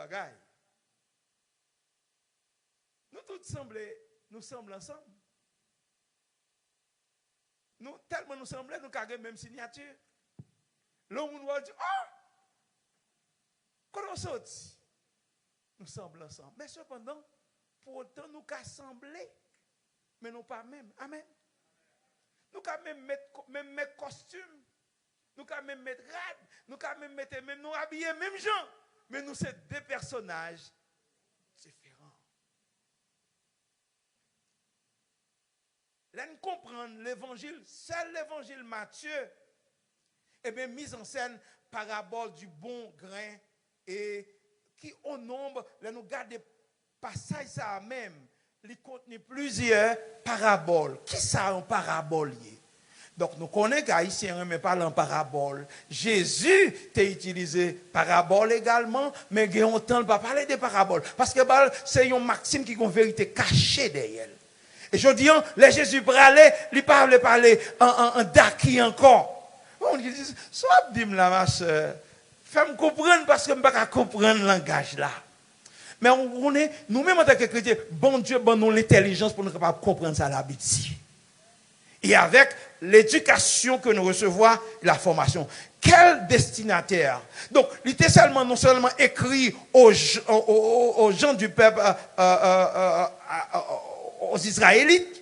bagaille. Nous tous semblons ensemble. Nous, tellement nous semblons, nous avons la même signature. L'homme va dire, oh, quand on saute, nous semblons ensemble. Mais cependant, pour autant, nous avons semblé, mais non pas même. Amen. Nous avons même mettre costume, nous avons même mettre rad, nous avons même mettre, même nous habiller, même gens. Mais nous sommes deux personnages différents. Là, nous comprenons l'évangile, seul l'évangile Matthieu, et bien mise en scène parabole du bon grain et qui au nombre, là nous gardons des passages ça même, il contient plusieurs paraboles. Qui ça un parabole? Donc nous connaissons qu'Haïtien mais parle en parabole. Jésus t'a utilisé parabole également, mais il y a longtemps pas parler de parabole parce que c'est une maxime qui a une vérité cachée derrière. Et je dis, les Jésus parlait, il parlait en daki encore. On dit, soit dis-moi là, ma soeur, fais-moi comprendre parce que je ne peux pas comprendre le langage là. Mais on est, nous-mêmes en tant que chrétiens, bon Dieu, bon nous l'intelligence pour nous capables de comprendre ça l'habitude. Et avec l'éducation que nous recevons, la formation. Quel destinataire? Donc, il était seulement, non seulement écrit aux gens du peuple, aux Israélites,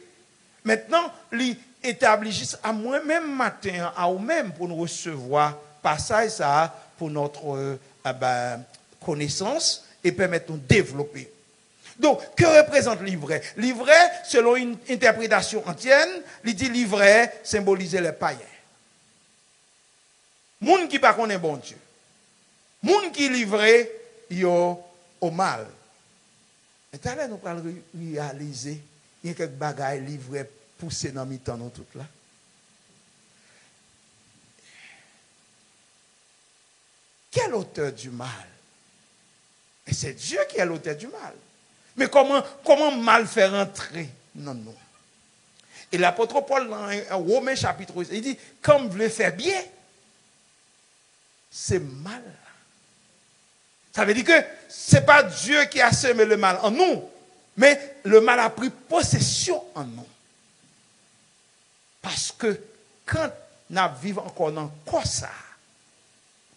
maintenant, il établit juste à moi-même matin, à vous-même, pour nous recevoir passage ça pour notre connaissance et permettre de nous développer. Donc, que représente l'ivraie? L'ivraie, selon une interprétation ancienne, il dit l'ivraie symbolisait les païens. Moun qui pas connaît bon Dieu. Moun qui livré yo au mal. Et tout à l'heure, nous allons réaliser, il y a quelques bagailles livrées poussées dans mi-temps nous toutes là. Qui est l'auteur du mal? Et c'est Dieu qui est l'auteur du mal. Mais comment mal faire entrer? Non. Et l'apôtre Paul, dans Romains chapitre 8, il dit, comme vous voulez faire bien, c'est mal. Ça veut dire que ce n'est pas Dieu qui a semé le mal en nous, mais le mal a pris possession en nous. Parce que quand nous vivons encore dans quoi ça,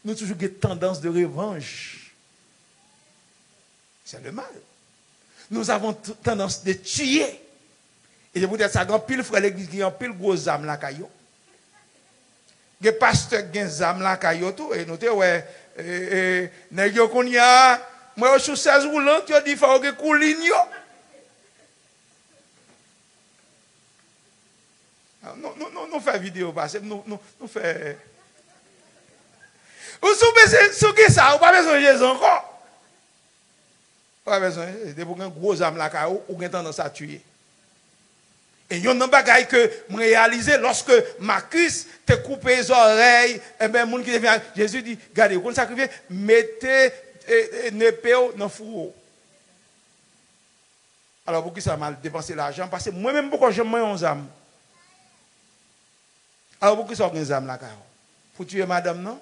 nous avons toujours une tendance de revanche. C'est le mal. Nous avons tendance de tuer. Et je vous dis ça, quand pile frère l'église qui a pile gros âme là caillou. Les pasteurs qui ont des âmes là caillou tout et nous te ouais nèg yo kon ya moi sur 16 roulant tu dit faut que couline yo. Nous fait vidéo parce que nous fait ou sous que ça ou pas besoin de Jésus encore. Pas besoin de pour un gros âme là caillou ou gain tendance à tuer. Et il y a un bagage que je réalisé lorsque Marcus te coupé les oreilles, et bien, moun qui devient, Jésus dit, regardez, vous sacrifiez, mettez une épée dans le four. Alors, pour qui ça m'a dépensé l'argent? Parce que moi-même, pourquoi j'aime moins 11 âmes? Alors, pour qui ça a âmes là? Pour tuer madame, non?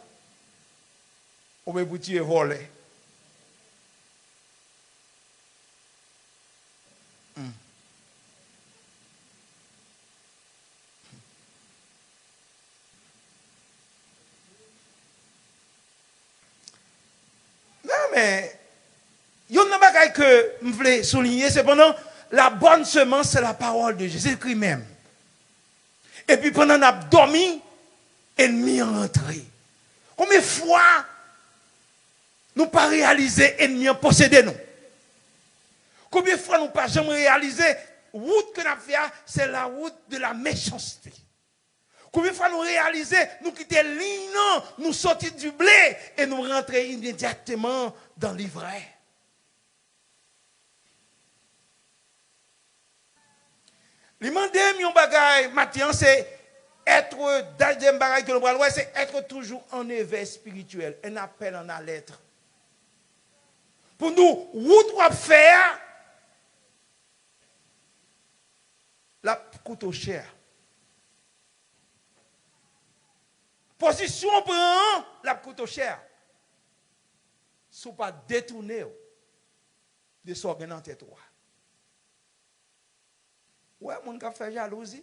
Ou bien pour tuer voler? Mais il y a un bagage que je voulais souligner, cependant, la bonne semence, c'est la parole de Jésus-Christ même. Et puis pendant qu'on a dormi, l'ennemi est rentré. Combien de fois nous pas réalisé l'ennemi a possédé nous? Combien de fois nous pas jamais réalisé la route que nous avons fait, c'est la route de la méchanceté. Combien de fois nous réalisons, nous quitter l'île, nous sortir du blé et nous rentrer immédiatement dans l'ivraie. L'imandem, bagay, Matthieu, c'est être, deuxième bagay que nous parlons, c'est être toujours en éveil spirituel, un appel en à l'être. Pour nous, route à faire, la coûte cher. Position prend, la coûte cher. si pas détourner de s'organiser en tête. Ouais, mon gars fait jalousie.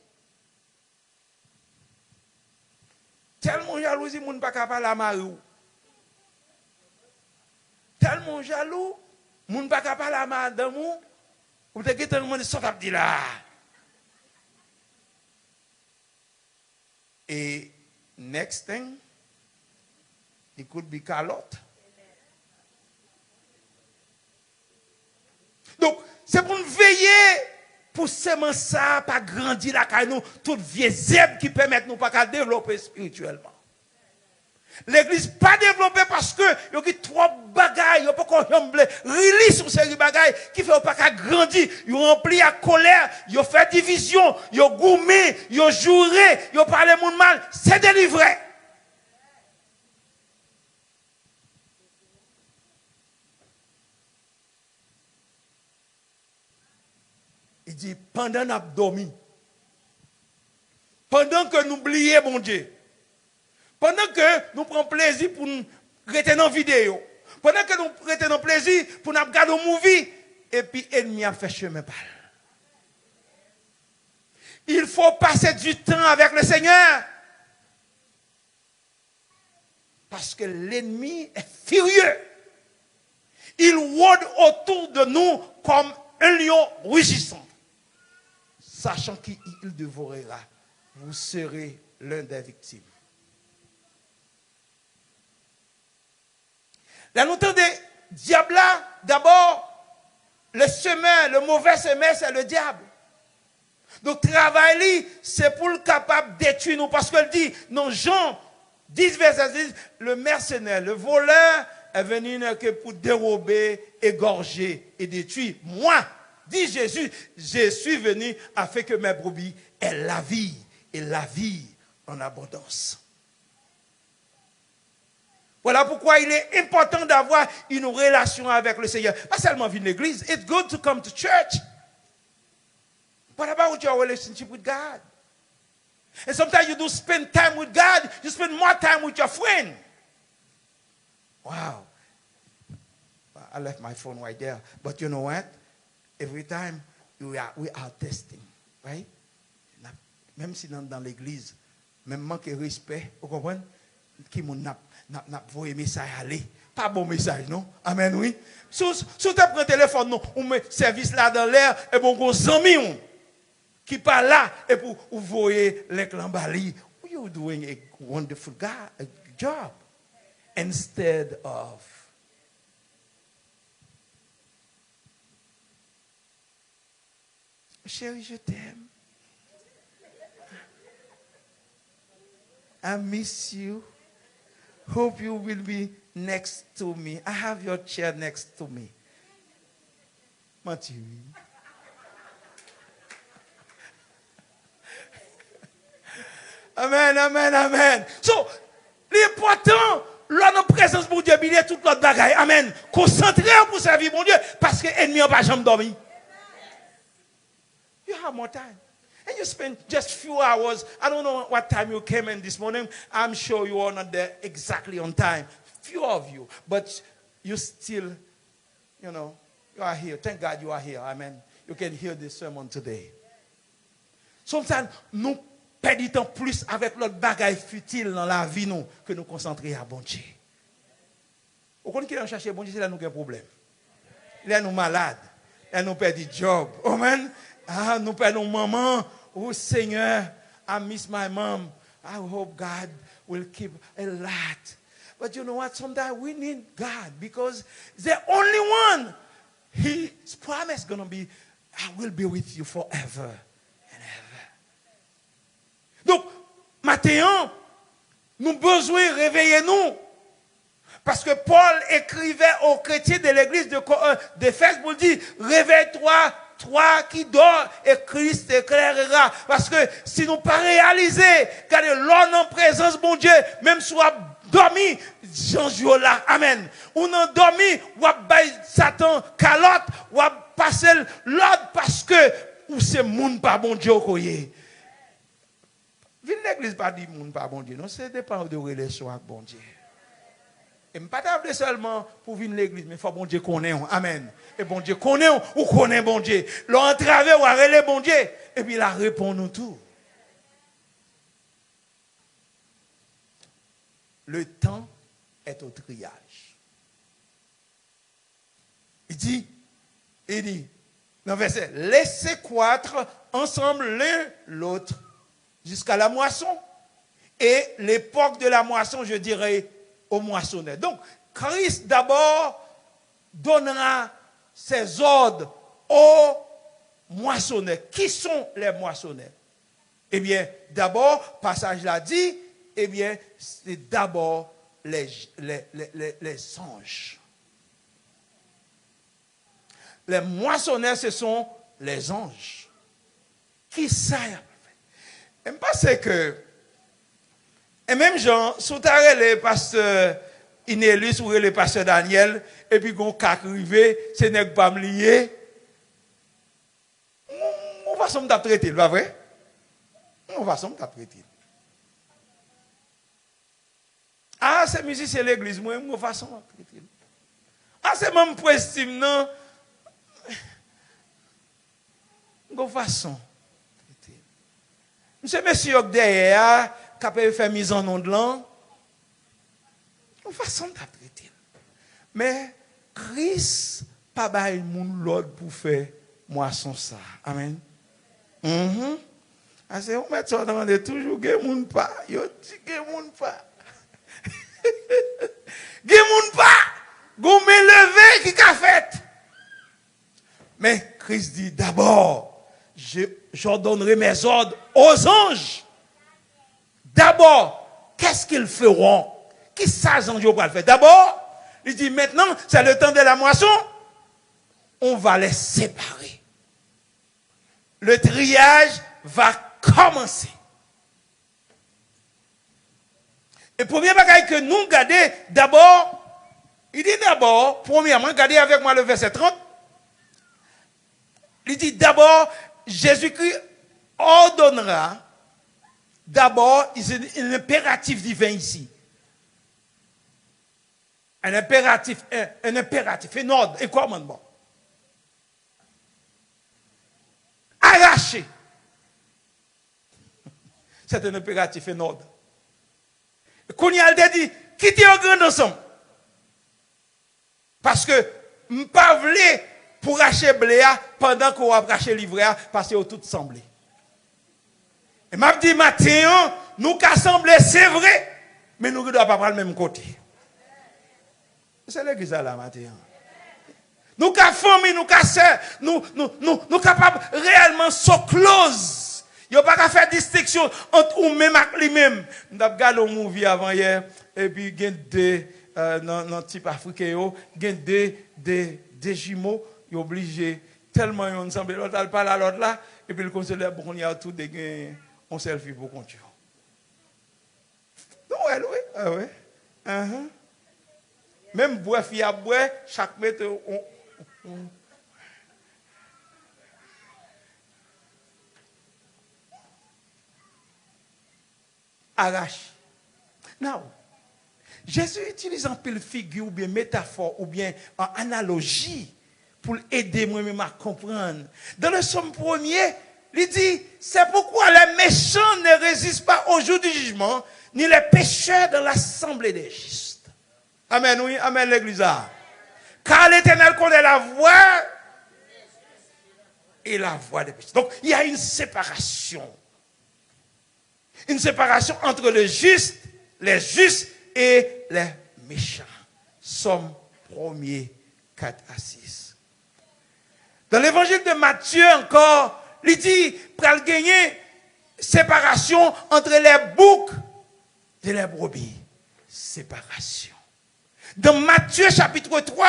Tellement jalousie, mon pas capable à marier. Tellement jaloux, mon pas capable à madame ou te gete monde sorti dit là. Et next thing, it could be calotte. Donc, c'est pour nous veiller pour semencer ça, pas grandir la caille nous, toutes vieilles zèbres qui permettent nous pas qu'à développer spirituellement. L'église pas développée parce que il y a trop bagailles, il y a pas qu'on release sur ces bagailles qui fait pas qu'à grandir, il rempli à colère, il fait division, il gourmé, il juré, il parlé monde mal, c'est délivré. Il dit pendant nous dormi, pendant que nous oublions mon Dieu, pendant que nous prenons plaisir pour nous retenir en vidéo, pendant que nous retenons plaisir pour nous regarder un movie, et puis l'ennemi a fait chemin par. Il faut passer du temps avec le Seigneur. Parce que l'ennemi est furieux. Il rôde autour de nous comme un lion rugissant. Sachant qu'il dévorera, vous serez l'un des victimes. La notion de diable là, d'abord, le semeur, le mauvais semeur, c'est le diable. Donc, travail, c'est pour le capable de détruire nous. Parce qu'il dit, dans Jean 10, verset 10, le mercenaire, le voleur est venu que pour dérober, égorger et détruire. Moi, dit Jésus, je suis venu afin que mes brebis aient la vie et la vie en abondance. Voilà pourquoi il est important d'avoir une relation avec le Seigneur. Pas seulement venir à l'église. It's good to come to church. What about your relationship with God? And sometimes you do spend time with God, you spend more time with your friend. Wow. I left my phone right there. But you know what? Every time we are testing, right? Même si dans l'église, même manque de respect, vous comprenez? Qui mon n'a voyé message aller. Pas bon message, non? Amen, oui. Si tu prends le téléphone, non, on met service là dans l'air, et bon, gros amis, qui parle là, et pour vous voyez les clambali. You're doing a wonderful job. Instead of chérie, je t'aime. I miss you. Hope you will be next to me. I have your chair next to me. Mathieu. Amen, amen, amen. So, l'important, là, notre présence, mon Dieu, il y a toute notre bagaille. Amen. Concentrez-vous pour servir, mon Dieu, parce que l'ennemi n'a pas jamais dormi. You have more time. And you spend just few hours. I don't know what time you came in this morning. I'm sure you are not there exactly on time. Few of you. But you still, you are here. Thank God you are here. Amen. You can hear this sermon today. Sometimes, nous perdons plus avec notre bagaille futile dans la vie nous, que nous concentrer à bon Dieu. Au contraire, qui nous cherche bon Dieu, c'est là nous avons un problème. Là nous malades. Là nous perdons du job. Amen. Ah, nous perdons maman. Oh Seigneur, I miss my mom. I hope God will keep a lot. But you know what? Sometimes we need God because the only one. His promise is going to be, I will be with you forever and ever. Donc, maintenant, nous avons besoin de réveiller nous. Parce que Paul écrivait aux chrétiens de l'église d'Éphèse pour dire, réveille-toi, toi qui dors, et Christ éclairera. Parce que si nous pas réaliser, regardez, l'homme en présence, mon Dieu, même soit dormi, Jean là, amen. Ou non dormi, ou à bailler Satan, calotte, ou à passer l'ordre parce que, ou c'est moun pas bon Dieu, koye. Vine l'église pas dit moun pas bon Dieu, non, c'est dépend de relation avec bon Dieu. Et pas t'appeler seulement pour venir à l'église, mais il faut bon Dieu connaître. Amen. Et bon Dieu connaît ou connaît bon Dieu. L'entravé ou arrêter bon Dieu. Et puis il a répondu nous tout. Le temps est au triage. Il dit, dans le verset, laissez croître ensemble l'un l'autre jusqu'à la moisson. Et l'époque de la moisson, je dirais, au moissonneur. Donc, Christ d'abord donnera ses ordres aux moissonneurs. Qui sont les moissonneurs? Eh bien, d'abord, passage l'a dit, eh bien, c'est d'abord les anges. Les moissonneurs, ce sont les anges. Qui ça? Et me pense que, et même Jean, sous les pasteurs Inélus ou les pasteurs Daniel, et puis qu'on cac rivé, ce n'est pas me lier. On va s'en traiter, pas vrai? On va s'en traiter. Ah, c'est musique, c'est l'église, moi, on va s'en traiter. Ah, c'est même pour estime, non? De façon. Monsieur derrière, qui a fait mise en nom de l'an, de façon de traiter. Mais Christ, pas bail moun l'ordre pour faire moisson ça. Amen. C'est on met ça dans de toujours que moun pas, yo dit que moun pas. Que moun pas, gon me levé qui a fait. Mais Christ dit d'abord j'ordonnerai mes ordres aux anges. D'abord, qu'est-ce qu'ils feront? Qui ça, les anges vont le faire? D'abord, il dit maintenant, c'est le temps de la moisson. On va les séparer. Le triage va commencer. Et premier bagage que nous regardons, d'abord, il dit d'abord, premièrement, regardez avec moi le verset 30. Il dit d'abord, Jésus-Christ ordonnera, d'abord, il y a un impératif divin ici. Un impératif, un ordre, un commandement. Arracher. C'est un impératif, un ordre. Qu'on y a dit, quittez au grand ensemble. Parce que, m'pas vle pour racheter bléa pendant qu'on va racheter livréa parce que tout semblé. Et m'a dit matin, nous qu'assembler c'est vrai, mais nous ne devons pas prendre le même côté. C'est l'église là matin. Nous qu'à famille, nous qu'à sœur, nous capables réellement so close. Il n'y a pas qu'à faire distinction entre ou même et lui-même. Nous avons regardé un movie avant hier et puis il y a des dans type africain, il y a des jumeaux. Il est obligé, tellement ils ensemble, l'autre parle à l'autre là, et puis le conseiller, bon, il y a tout des on selfie pour continuer. Non, oui, ah oui. Même bois, fille à bois, chaque mètre, on arrache. Non. Jésus utilise un peu de figure, ou bien métaphore, ou bien en analogie, pour aider moi-même à comprendre. Dans le psaume 1er, il dit, c'est pourquoi les méchants ne résistent pas au jour du jugement, ni les pécheurs dans l'assemblée des justes. Amen, oui, amen l'église. Car l'Éternel connaît la voix et la voix des pécheurs. Donc, il y a une séparation. Une séparation entre les justes et les méchants. Somme 1er, 4 à 6. Dans l'évangile de Matthieu encore, il dit, pour gagner séparation entre les boucs et les brebis. Séparation. Dans Matthieu chapitre 3,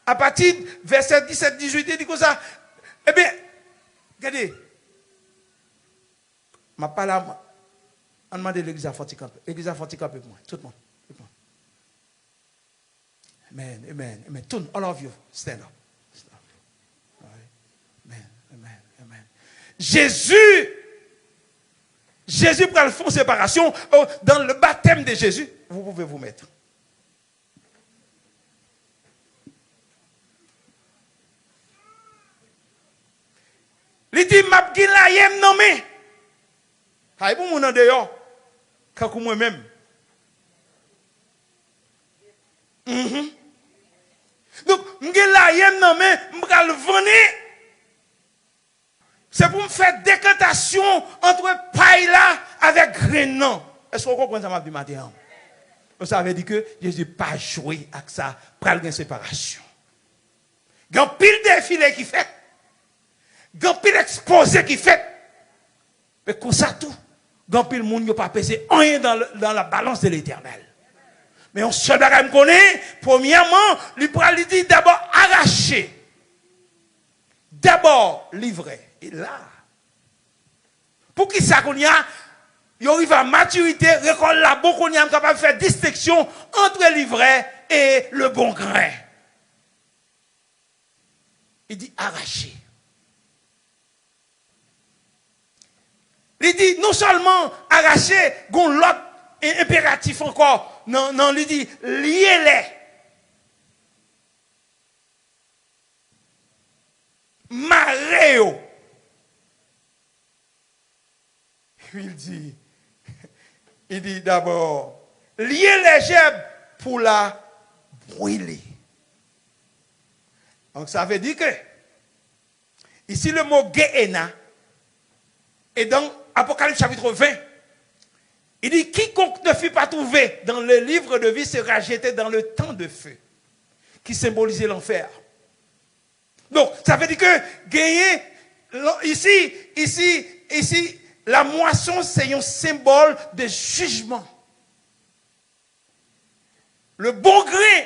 à partir du verset 17-18, il dit comme ça. Eh bien, regardez. Je parle à moi. On demande l'église à Forticampé. L'église à Forticampé pour moi. Tout le monde. Amen, amen, amen. Tout, all of you, stand up. Amen. Jésus pour le fond séparation, dans le baptême de Jésus, vous pouvez vous mettre. Il dit, m'a gin la yem nommé. Hay pour mon dehors. Quand moi-même. Donc, m'gin la yem nommé, m'gal venir. C'est pour me faire décantation entre paille là avec grain. Est-ce que vous comprenez ça m'a dit matin? Ça veut dire que Jésus n'a pas joué avec ça pour une séparation. Il y a un pile défilé qui fait. Il y a un pile exposé qui fait. Mais comme ça tout, il y a un pile monde qui n'a pas pesé rien dans la balance de l'éternel. Mais on se bagage me connaît, premièrement, lui dit d'abord arracher. D'abord livrer. Et là, pour qui ça qu'on y a, il arrive à maturité, récolte la bon qu'on y a capable de faire distinction entre le livret et le bon grain. Il dit arracher. Il dit non seulement arracher, gon l'autre impératif encore. Non, il dit liez-les. Mareo. Il dit d'abord, lier les gerbes pour la brûler. Donc ça veut dire que, ici le mot Gehenna, et dans Apocalypse chapitre 20, il dit, quiconque ne fut pas trouvé dans le livre de vie sera jeté dans le temps de feu, qui symbolisait l'enfer. Donc, ça veut dire que, gagner, ici, la moisson, c'est un symbole de jugement. Le bon grain,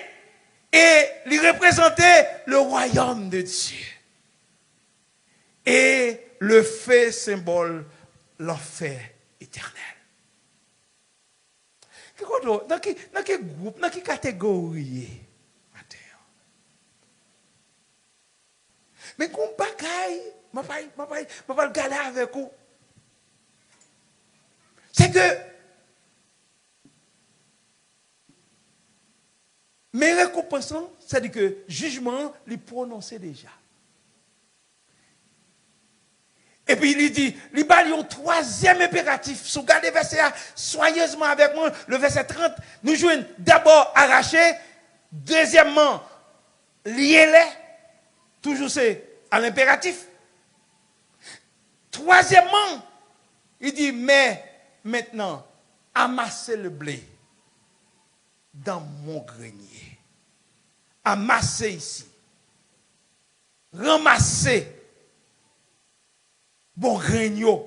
et il représentait le royaume de Dieu. Et le feu symbole l'enfer éternel. Dans quel groupe, dans quelle catégorie? Mais qu'on bagaille, je ne vais pas le garder avec vous. C'est que mes récompenses, c'est-à-dire que jugement, il prononcé déjà. Et puis il dit, il y a un troisième impératif. Si vous regardez le verset soigneusement avec moi, le verset 30, nous jouons d'abord arracher, deuxièmement, lier-les, toujours c'est à l'impératif. Troisièmement, il dit, mais maintenant, amassez le blé dans mon grenier. Amassez ici. Ramassez bon grenier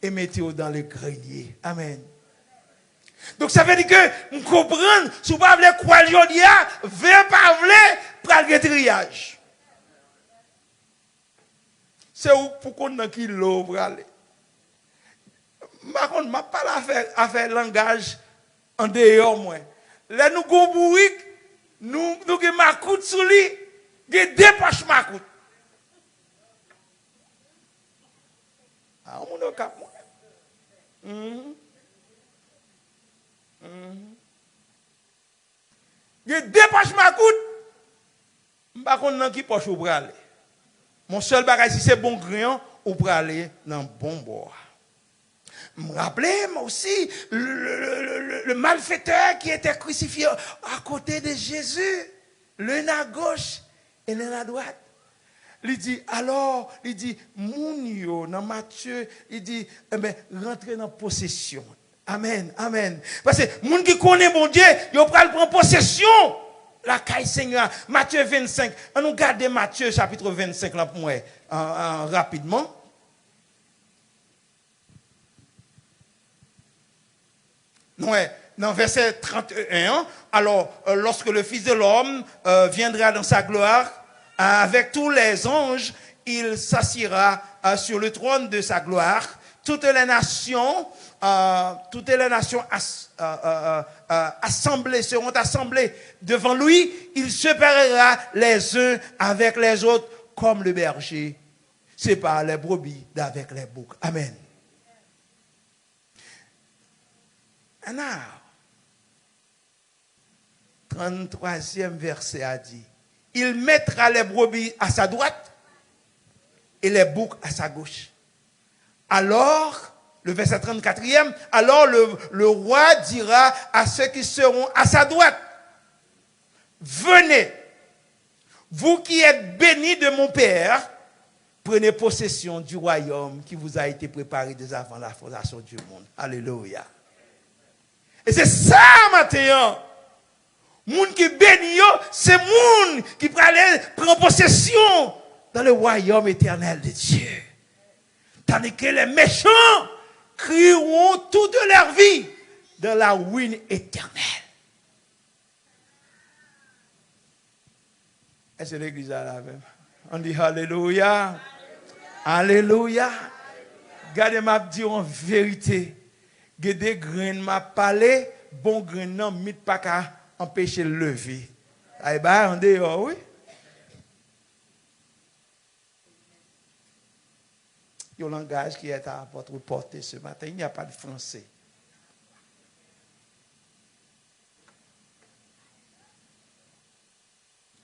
et mettez-le dans le grenier. Amen. Donc ça veut dire que, nous comprenons, si vous ne voulez pas croire, veut pas pour le triage. C'est où pour qu'on ait qui l'eau pour aller. Par contre, je ne parle pas faire langage en dehors, moi. Là, nous avons bourrique, nous avons ma coute sous lui, nous avons deux poches ma coute. Ah, on est au cap, moi. Nous avons deux poches ma coute, je ne sais pas dans qui poche ou pour aller. Mon seul bagage, si c'est bon grain, ou pour aller dans bon bois. Je me rappelais, moi aussi, le malfaiteur qui était crucifié à côté de Jésus, l'un à gauche et l'un à droite. Il dit, alors, il dit, Mounio, dans Matthieu, il dit, eh bien, rentrez dans possession. Amen, amen. Parce que, moun qui connaît mon Dieu, il va prendre possession. La caille Seigneur. Matthieu 25. On nous garde Matthieu chapitre 25 là pour moi, rapidement. Ouais, dans verset 31, alors, lorsque le Fils de l'homme viendra dans sa gloire, avec tous les anges, il s'assiera sur le trône de sa gloire. Toutes les nations assemblées seront assemblées devant lui. Il séparera les uns avec les autres comme le berger sépare les brebis d'avec les boucs. Amen. Alors, 33e verset a dit, il mettra les brebis à sa droite et les boucs à sa gauche. Alors, le verset 34e, alors le roi dira à ceux qui seront à sa droite, venez, vous qui êtes bénis de mon Père, prenez possession du royaume qui vous a été préparé dès avant la fondation du monde. Alléluia. Et c'est ça, matin. Moun qui bénit, c'est moun qui prend possession dans le royaume éternel de Dieu. Tandis que les méchants crieront toute leur vie dans la ruine éternelle. Est-ce que l'église a la même? On dit Alléluia. Alléluia. Gardez m'a dit en vérité. Gardez grain m'a parlé, bon grain non, mit pas qu'à empêcher le lever. Aïe bah, on dit oui. Il y a un langage qui est à votre portée ce matin. Il n'y a pas de français.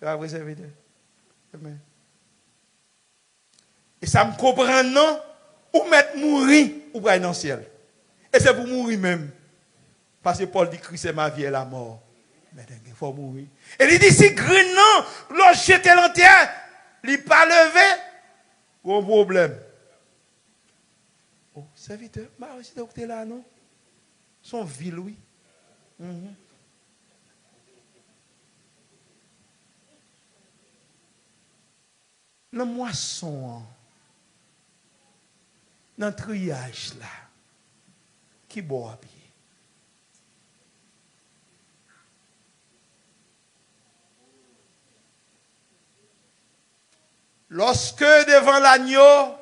Amen. Et ça me comprend, non? Ou mettre mourir, ou pas dans le ciel. Et c'est pour mourir même. Parce que Paul dit Christ est ma vie et la mort. Mais il faut mourir. Et il dit si gris non, l'on jette l'entière, il n'est pas levé, gros problème. Oh, serviteur, bah aussi t'es là, non? Son ville, oui. Dans le moisson, dans le triage là, qui boit à pied. Lorsque devant l'agneau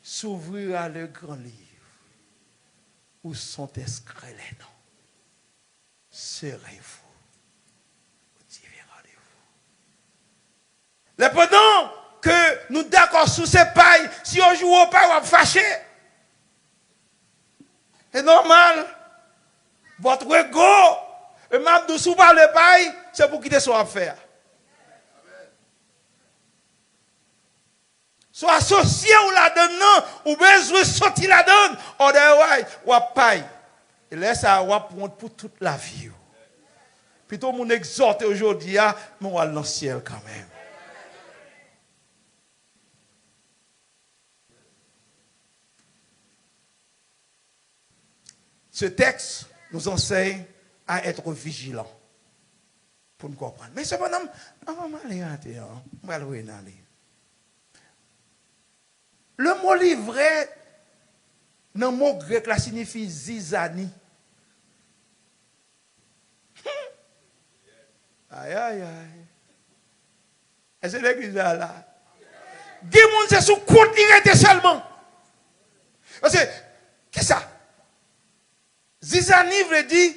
s'ouvrira le grand livre où sont inscrits les noms, serez-vous au divin rendez-vous. Pendant que nous d'accord sous ces pailles, si on joue au paille, on va fâcher. C'est normal. Votre ego, et même de sous par le paille, c'est pour quitter son affaire. Soit associé ou la donne, ou besoin de sortir la donne, ou à paille. Et laisse ça pour toute la vie. Plutôt, mon exhorte aujourd'hui, mais on va dans le ciel quand même. Ce texte nous enseigne à être vigilants pour nous comprendre. Mais cependant, on va aller le mot livret, dans le mot grec, là, signifie zizani. Aïe, aïe, aïe. Est-ce que l'église est là? Des gens, c'est sous compte irrité seulement. Parce que, qu'est-ce que ça? Zizani veut dire,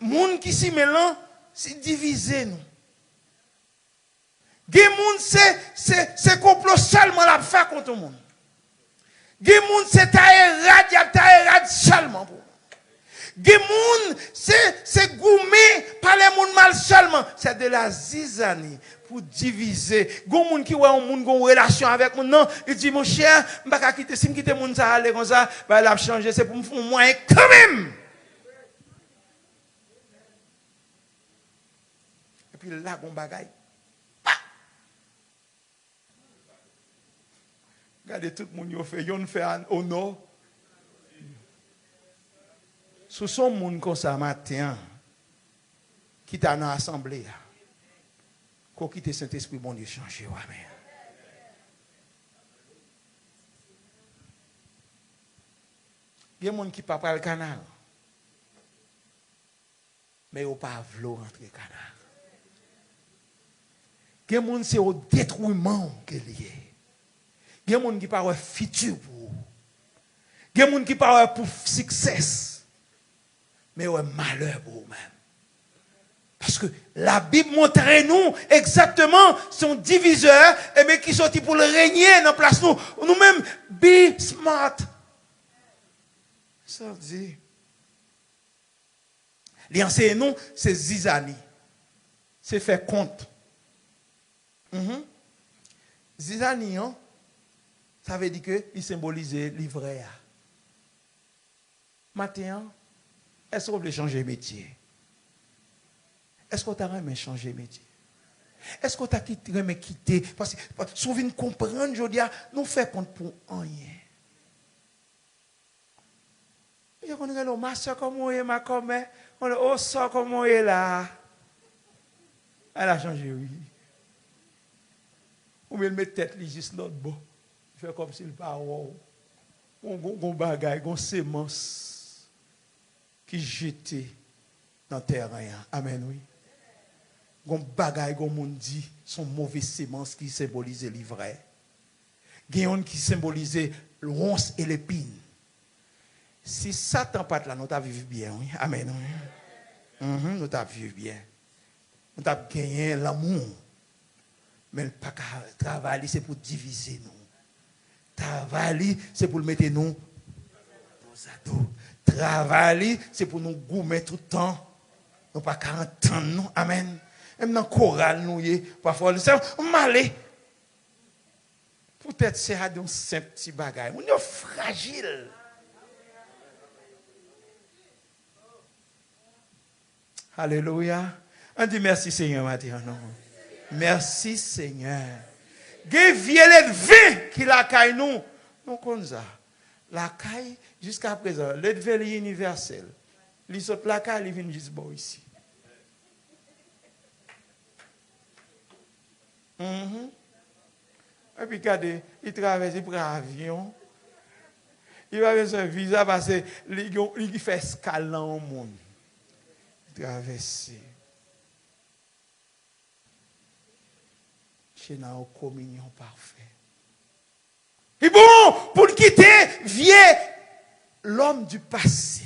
moun qui s'y mélange, c'est divisé, nous. Des gens, c'est complot seulement la faire contre le monde. Des gens, c'est taïrad seulement pour. Des gens, c'est gourmet par les gens mal seulement. C'est de la zizanie pour diviser. Des gens qui ont une relation avec moi, non, il dit, mon cher, je ne vais pas quitter, si je quitte les gens, ça aller comme ça, il va changer, c'est pour me faire moyen quand même. Et puis là, on bagaille. Regardez tout le monde qui fait un honneur. Ce sont les gens comme ça matin qui sont dans l'assemblée. Qui quitte le Saint-Esprit, bon Dieu, changer. Amen. Il y a des gens qui ne parlent pas le canal. Mais ils ne pas vouloir rentrer le canal. Il y a des gens qui c'est au détruisement qu'il y a. Il y a des gens qui parlent futur pour vous. Il y a des gens qui parlent pour succès. Mais il y a malheur pour vous-même. Parce que la Bible montre nous exactement son diviseur et mais qui sorti pour le régner dans la place nous. Nous-mêmes, be smart. Ça dit. L'enseigne nous, c'est zizani. C'est faire compte. Zizani, hein? Ça veut dire que il symbolise l'ivraie. Matin, est-ce qu'on veut changer de métier? Est-ce qu'on t'a aimé changer de métier? Est-ce qu'on t'a quitté? Parce que souvent, comprendre, je dis, nous faisons compte pour rien. Et on dit, ma soeur, comment est ma commère? On dit, oh, soeur, comment est là? Elle a changé, oui. On met la tête juste l'autre bord. Fait comme s'il pas wow. On bagaille, on sémence qui jeté dans le terrain. Amen, oui. On bagaille, on monde dit, son mauvais sémence qui symbolise l'ivraie. Gayon qui symbolise l'once et l'épine. Si Satan pas là, nous t'as vécu bien, oui. Amen, oui. Nous t'as vécu bien. Nous t'as gagné l'amour. Mais le travail, c'est pour diviser nous. Travail, c'est pour le mettre nous nos ados. Travail, c'est pour nous goumer tout le temps. Nous pas 40 ans, nous. Amen. Même dans le choral, nous, parfois, nous sommes malés. Peut-être c'est un simple petit bagage. On est fragile. Alléluia. On dit merci Seigneur maintenant. Merci Seigneur. Ge vielet vin qui la caille nous. Non comme ça. La caille jusqu'à présent, le vin est universel. Les autres la caille ils viennent juste bon ici. Et puis regardez, il traverse, il prend un avion. Il va avec un visa parce qu'il fait escale dans le monde. Il traverse. Chez nous, en communion parfaite. Et bon, pour le quitter, vient l'homme du passé.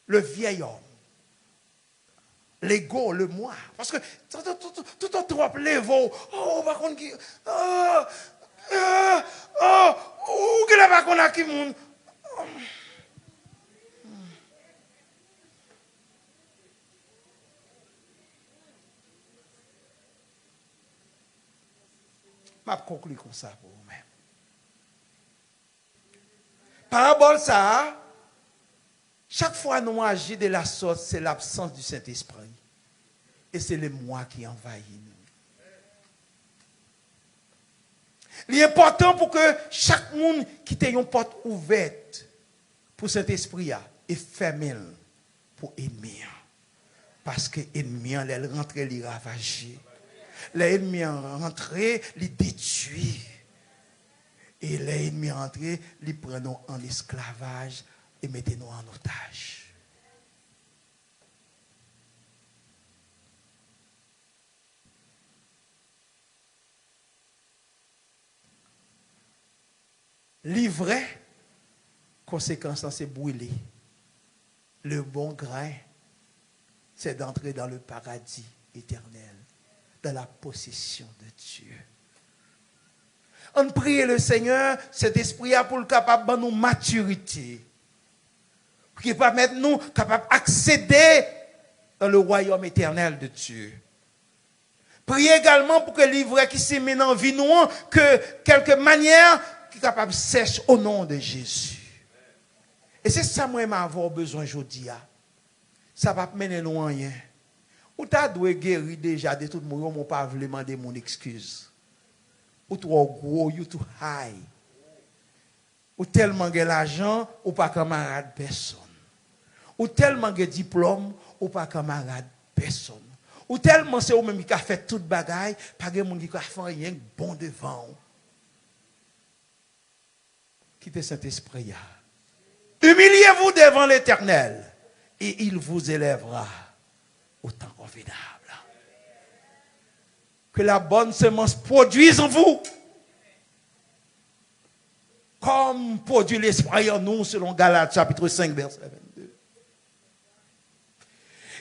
Le vieil homme. L'ego, le moi. Parce que tout en trop l'évo. Oh, par contre, qui. Ou qu'il a pas qu'on a qui moun. Je vais conclure comme ça pour vous-même. Parabole ça, chaque fois nous agissons de la sorte, c'est l'absence du Saint-Esprit. Et c'est le moi qui envahit nous. L'important pour que chaque monde qui ait une porte ouverte pour cet esprit est fermé pour l'ennemi. Parce que l'ennemi, elle rentre, il ravager. L'ennemi rentré, il détruit. Et l'ennemi rentré, il prend nous en esclavage et met nous en otage. L'ivraie, conséquence, c'est brûler. Le bon grain, c'est d'entrer dans le paradis éternel, dans la possession de Dieu. On prie le Seigneur, cet esprit pour le capable de nous maturité, pour qu'il permette nous capable d'accéder dans le royaume éternel de Dieu. Priez également pour que l'ivraie qui s'est mis en vie nous, que quelque manière qui est capable de sèche au nom de Jésus. Et c'est ça moi avoir besoin aujourd'hui. Ça va pas mener nous rien. Ou t'as dû guérir déjà de tout le monde, on pas voulu demander mon excuse. Ou trop gros, ou trop high. Ou tellement de l'argent, ou pas camarade personne. Ou tellement de diplôme, ou pas camarade personne. Ou tellement c'est vous-même qui a fait toute bagaille, pas de monde qui a fait rien bon devant. Quittez Saint-Esprit. Humiliez-vous devant l'Éternel et il vous élèvera au temps convenable. Que la bonne semence produise en vous comme produit l'esprit en nous selon Galates chapitre 5 verset 22.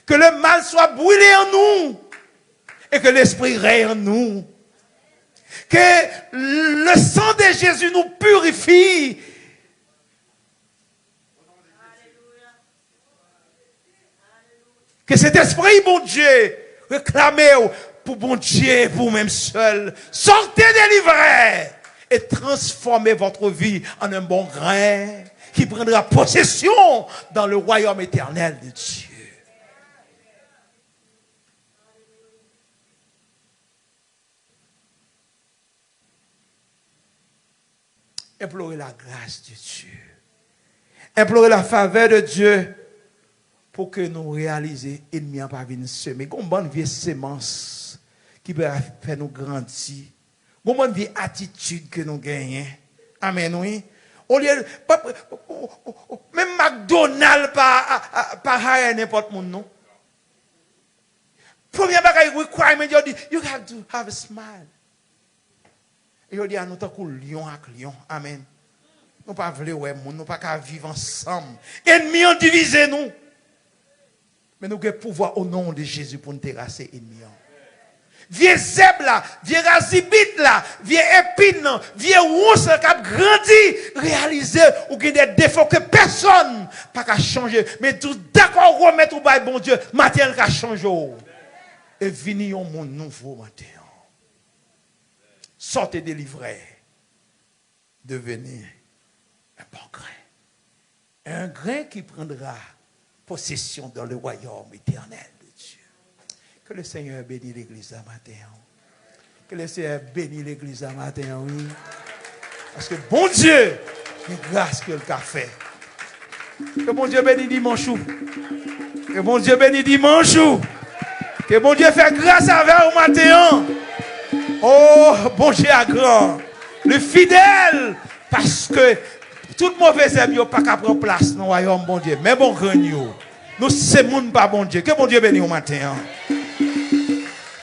Que le mal soit brûlé en nous et que l'esprit règne en nous. Que le sang de Jésus nous purifie. Que cet esprit, bon Dieu, réclamez pour bon Dieu, pour même seul. Sortez des livrets et transformer votre vie en un bon grain qui prendra possession dans le royaume éternel de Dieu. Implorez la grâce de Dieu. Implorez la faveur de Dieu pour que nous réalisions l'ennemi n'a pas venir semer. Une bonne vieille sémence qui peut faire nous grandir. Une bonne vieille attitude que nous gagnons. Amen, oui. Au lieu, même McDonald's pas n'importe mon nom. Premier bagage requirement, il dit, you have to have a smile. Et il dit, nous sommes lion avec lion. Amen. Nous ne pouvons pas vouloir, nous ne pouvons pas vivre ensemble. Ennemis ont divisé nous. Mais nous avons le pouvoir au nom de Jésus pour nous terrasser ennemis. Vieux zèbre là, vieux razibite là, vieux épine, vieux rousse qui a grandi, réaliser ou qui a des défauts que personne n'a pas changer. Mais tout d'accord remettre au bail bon Dieu, matin il a changé. Et venir au monde nouveau matin. Sortez délivrés. Devenez un bon grain. Un grain qui prendra possession dans le royaume éternel de Dieu. Que le Seigneur bénisse l'église à matin. Que le Seigneur bénisse l'église à matin, oui. Parce que bon Dieu, c'est grâce qu'il a fait. Que bon Dieu bénisse dimanche. Que bon Dieu bénisse dimanche. Que bon Dieu fait grâce avec au matin. Oh, bon Dieu est grand. Le fidèle, parce que tout mauvais aime n'a pas qu'à prendre place dans le royaume, bon Dieu. Mais bon grand, nous, c'est monde pas bon Dieu. Que bon Dieu bénisse au matin.